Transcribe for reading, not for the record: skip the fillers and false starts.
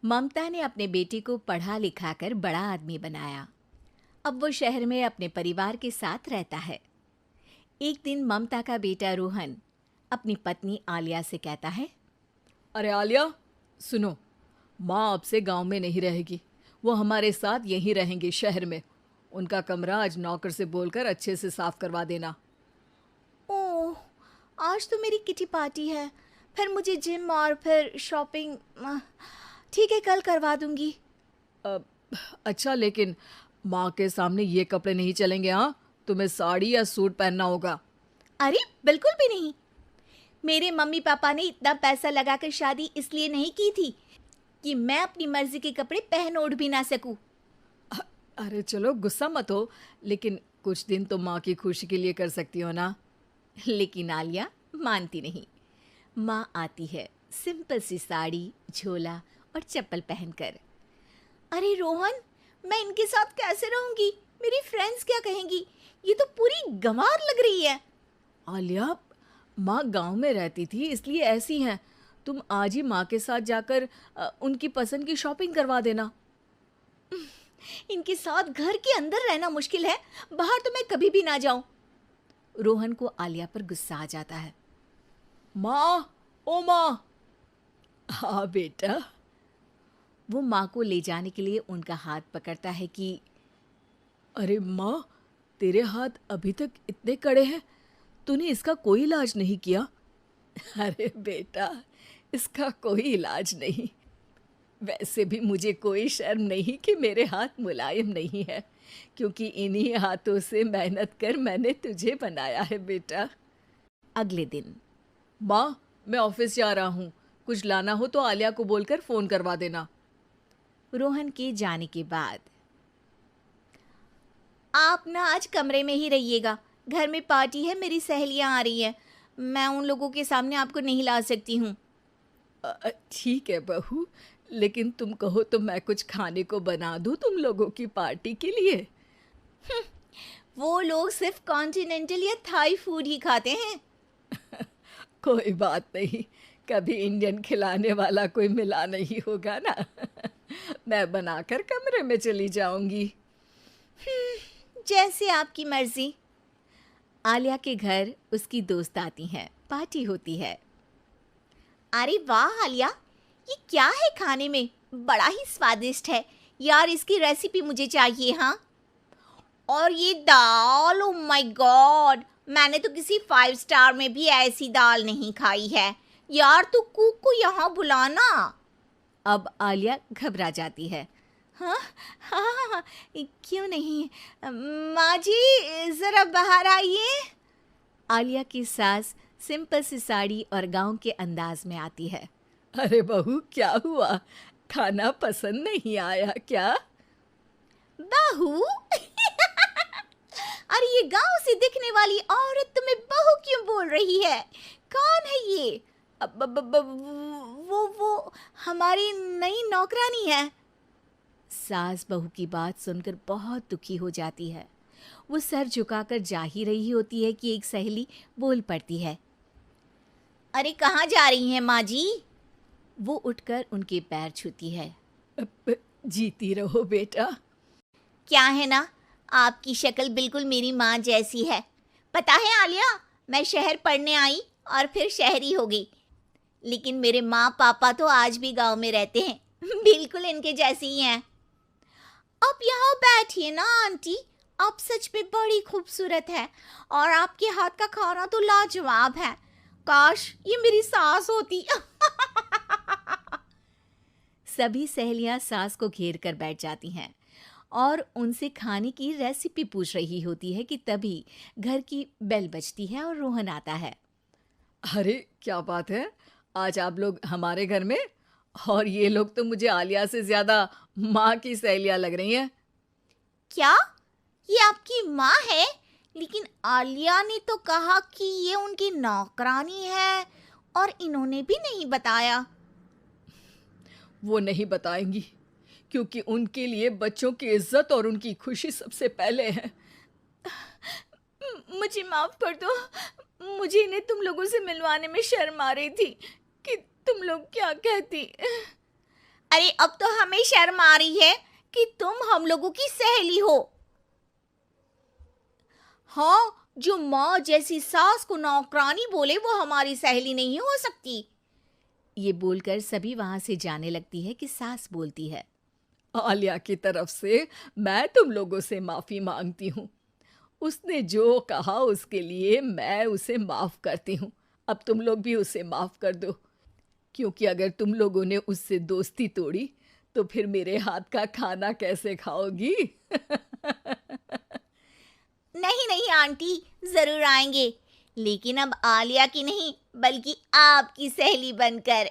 ममता ने अपने बेटे को पढ़ा लिखा कर बड़ा आदमी बनाया। अब वो शहर में अपने परिवार के साथ रहता है। एक दिन ममता का बेटा रोहन अपनी पत्नी आलिया से कहता है, अरे आलिया, सुनो, माँ अब से गांव में नहीं रहेगी। वो हमारे साथ यहीं रहेंगी शहर में। उनका कमरा आज नौकर से बोलकर अच्छे से साफ करवा देना। ओह, आज तो मेरी किटी पार्टी है, फिर मुझे जिम और फिर शॉपिंग। ठीक है, कल करवा दूंगी। अब अच्छा, लेकिन माँ के सामने ये कपड़े नहीं चलेंगे। हाँ, तुम्हें साड़ी या सूट पहनना होगा। अरे बिल्कुल भी नहीं। मेरे मम्मी पापा ने इतना पैसा लगाकर शादी इसलिए नहीं की थी कि मैं अपनी मर्जी के कपड़े पहन ओढ़ भी ना सकूं। अरे चलो, गुस्सा मत हो, लेकिन कुछ दिन तो माँ की खुशी के लिए कर सकती हो ना। लेकिन आलिया मानती नहीं। माँ आती है सिंपल सी साड़ी, झोला और चप्पल पहनकर। अरे रोहन, मैं इनके साथ कैसे रहूंगी? मेरी फ्रेंड्स क्या कहेंगी? ये तो पूरी गंवार लग रही है। आलिया, माँ गांव में रहती थी इसलिए ऐसी हैं। तुम आज ही माँ के साथ जाकर उनकी पसंद की शॉपिंग करवा देना। इनके साथ घर के अंदर रहना मुश्किल है, बाहर तो मैं कभी भी ना जाऊं। रोहन को आलिया पर गुस्सा आ जाता है। माँ, ओ माँ। हाँ बेटा। वो माँ को ले जाने के लिए उनका हाथ पकड़ता है कि अरे माँ, तेरे हाथ अभी तक इतने कड़े हैं, तूने इसका कोई इलाज नहीं किया? अरे बेटा, इसका कोई इलाज नहीं। वैसे भी मुझे कोई शर्म नहीं कि मेरे हाथ मुलायम नहीं है, क्योंकि इन्हीं हाथों से मेहनत कर मैंने तुझे बनाया है बेटा। अगले दिन माँ, मैं ऑफिस जा रहा हूँ। कुछ लाना हो तो आलिया को बोलकर फ़ोन करवा देना। रोहन के जाने के बाद, आप ना आज कमरे में ही रहिएगा, घर में पार्टी है, मेरी सहेलियां आ रही हैं, मैं उन लोगों के सामने आपको नहीं ला सकती हूँ। ठीक है बहू, लेकिन तुम कहो तो मैं कुछ खाने को बना दूँ तुम लोगों की पार्टी के लिए। वो लोग सिर्फ कॉन्टिनेंटल या थाई फूड ही खाते हैं। कोई बात नहीं, कभी इंडियन खिलाने वाला कोई मिला नहीं होगा ना। मैं बनाकर कमरे में चली जाऊंगी। जैसे आपकी मर्जी। आलिया के घर उसकी दोस्त आती हैं, पार्टी होती है। अरे वाह आलिया, ये क्या है खाने में? बड़ा ही स्वादिष्ट है यार, इसकी रेसिपी मुझे चाहिए। हाँ, और ये दाल, ओ माय गॉड, मैंने तो किसी 5 स्टार में भी ऐसी दाल नहीं खाई है। यार तू कुक को यहाँ बुलाना। अब आलिया घबरा जाती है। हाँ हाँ हाँ हाँ, क्यों नहीं, माँ जी ज़रा बाहर आइए। आलिया की सास सिंपल सी साड़ी और गांव के अंदाज में आती है। अरे बहू, क्या हुआ? खाना पसंद नहीं आया क्या? बहू? अरे ये गांव से दिखने वाली औरत तुम्हें बहू क्यों बोल रही है? कौन है ये? वो हमारी नई नौकरानी है। सास बहू की बात सुनकर बहुत दुखी हो जाती है। वो सर झुकाकर जा ही रही होती है कि एक सहेली बोल पड़ती है। अरे कहाँ जा रही हैं माँ जी? वो उठकर उनके पैर छूती है। जीती रहो बेटा। क्या है ना, आपकी शक्ल बिल्कुल मेरी माँ जैसी है। पता है आलिया, मैं शहर पढ़ने आई और फिर शहरी हो गई, लेकिन मेरे माँ पापा तो आज भी गांव में रहते हैं, बिल्कुल इनके जैसे ही हैं। आप यहाँ बैठिए ना आंटी, आप सच में बड़ी खूबसूरत है और आपके हाथ का खाना तो लाजवाब है। काश ये मेरी सास होती। सभी सहेलियां सास को घेर कर बैठ जाती हैं और उनसे खाने की रेसिपी पूछ रही होती है कि तभी घर की बेल बजती है और रोहन आता है। अरे क्या बात है, आज आप लोग हमारे घर में? और ये लोग तो मुझे आलिया से ज्यादा माँ की सहेलियाँ लग रही हैं। क्या ये आपकी माँ है? लेकिन आलिया ने तो कहा कि ये उनकी नौकरानी है और इन्होंने भी नहीं बताया। वो नहीं बताएंगी, क्योंकि उनके लिए बच्चों की इज्जत और उनकी खुशी सबसे पहले है। मुझे माफ कर दो, मुझे इन्हें तुम लोगों से मिलवाने में शर्म आ रही थी कि तुम लोग क्या कहती। अरे अब तो हमें शर्म आ रही है कि तुम हम लोगों की सहेली हो। हाँ, जो माँ जैसी सास को नौकरानी बोले वो हमारी सहेली नहीं हो सकती। ये बोलकर सभी वहां से जाने लगती है कि सास बोलती है, आलिया की तरफ से मैं तुम लोगों से माफ़ी मांगती हूँ। उसने जो कहा उसके लिए मैं उसे माफ़ करती हूँ। अब तुम लोग भी उसे माफ़ कर दो, क्योंकि अगर तुम लोगों ने उससे दोस्ती तोड़ी तो फिर मेरे हाथ का खाना कैसे खाओगी? नहीं नहीं आंटी, जरूर आएंगे, लेकिन अब आलिया की नहीं बल्कि आपकी सहेली बनकर।